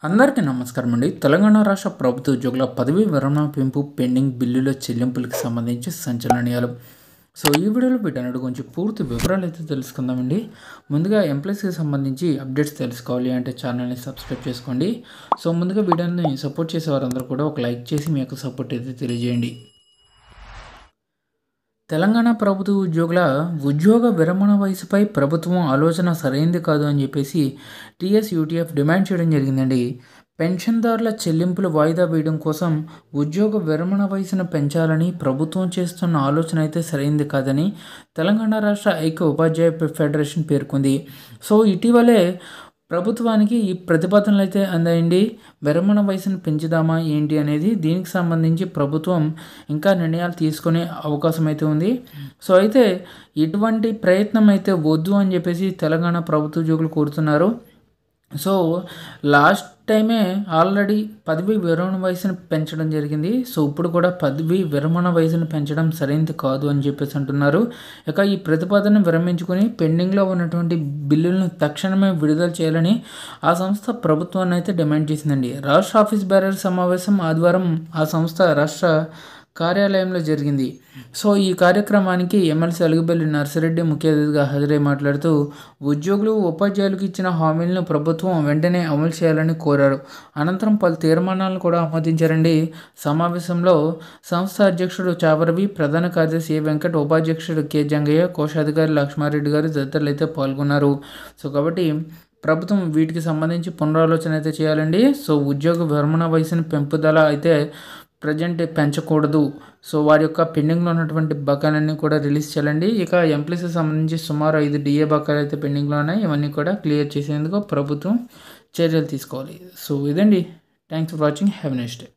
అందరికీ నమస్కారం అండి. తెలంగాణ రాష్ట్ర ప్రభుత్వ ఉద్యోగుల పదవీ విరమణ పెంపు పెండింగ్ బిల్లుల చెల్లింపులకు సంబంధించి సంచలనాలు. ఈ వీడియోలో వీటన్నిటి గురించి పూర్తి వివరాలు అయితే తెలుసుకుందామండి. ముందుగా ఎంప్లాయీస్కి సంబంధించి అప్డేట్స్ తెలుసుకోవాలి అంటే ఛానల్ని సబ్స్క్రైబ్ చేసుకోండి. ముందుగా వీడియోని సపోర్ట్ చేసే వారందరూ కూడా ఒక లైక్ చేసి మీ యొక్క సపోర్ట్ అయితే తెలియజేయండి. తెలంగాణ ప్రభుత్వ ఉద్యోగుల ఉద్యోగ విరమణ వయసుపై ప్రభుత్వం ఆలోచన సరైంది కాదు అని చెప్పేసి టీఎస్యూటీఎఫ్ డిమాండ్ చేయడం జరిగిందండి. పెన్షన్దారుల చెల్లింపులు వాయిదా వేయడం కోసం ఉద్యోగ విరమణ వయసును పెంచాలని ప్రభుత్వం చేస్తున్న ఆలోచన అయితే సరైంది కాదని తెలంగాణ రాష్ట్ర ఐక్య ఉపాధ్యాయ ఫెడరేషన్ పేర్కొంది. ఇటీవలే ప్రభుత్వానికి ఈ ప్రతిపాదనలు అయితే అందాయండి. విరమణ వయసును పెంచుదామా ఏంటి అనేది దీనికి సంబంధించి ప్రభుత్వం ఇంకా నిర్ణయాలు తీసుకునే అవకాశం అయితే ఉంది. అయితే ఇటువంటి ప్రయత్నం అయితే వద్దు అని చెప్పేసి తెలంగాణ ప్రభుత్వ ఉద్యోగులు కోరుతున్నారు. లాస్ట్ టైమే ఆల్రెడీ పదవీ విరమణ వయసును పెంచడం జరిగింది. ఇప్పుడు కూడా పదవీ విరమణ వయసును పెంచడం సరైనది కాదు అని చెప్పేసి అంటున్నారు. ఇక ఈ ప్రతిపాదన విరమించుకొని పెండింగ్లో ఉన్నటువంటి బిల్లులను తక్షణమే విడుదల చేయాలని ఆ సంస్థ ప్రభుత్వాన్ని అయితే డిమాండ్ చేసిందండి. రాష్ట్ర ఆఫీస్ బేరర్ సమావేశం ఆదివారం ఆ సంస్థ రాష్ట్ర కార్యాలయంలో జరిగింది. ఈ కార్యక్రమానికి ఎమ్మెల్సీ అలుగుబెల్లి నర్సిరెడ్డి ముఖ్య అతిథిగా హాజరై మాట్లాడుతూ ఉద్యోగులు ఉపాధ్యాయులకు ఇచ్చిన హామీలను ప్రభుత్వం వెంటనే అమలు చేయాలని కోరారు. అనంతరం పలు తీర్మానాలను కూడా ఆమోదించారండి. సమావేశంలో సంస్థ అధ్యక్షుడు చావరవి, ప్రధాన కార్యదర్శి ఏ వెంకట్, ఉపాధ్యక్షుడు కె జంగయ్య, కోశాధికారి లక్ష్మారెడ్డి గారు తదితరులు అయితే పాల్గొన్నారు. కాబట్టి ప్రభుత్వం వీటికి సంబంధించి పునరాలోచన అయితే చేయాలండి. ఉద్యోగ విరమణ వయసును పెంపుదల అయితే ప్రజెంట్ పెంచకూడదు. వారి యొక్క పెండింగ్లో ఉన్నటువంటి బకాయిలన్నీ కూడా రిలీజ్ చేయాలండి. ఇక ఎంప్లాయీస్కి సంబంధించి సుమారు 5 డిఏ బకాయిలు అయితే పెండింగ్లో ఉన్నాయి. ఇవన్నీ కూడా క్లియర్ చేసేందుకు ప్రభుత్వం చర్యలు తీసుకోవాలి. ఇదండి. Thanks for watching. Have a nice day.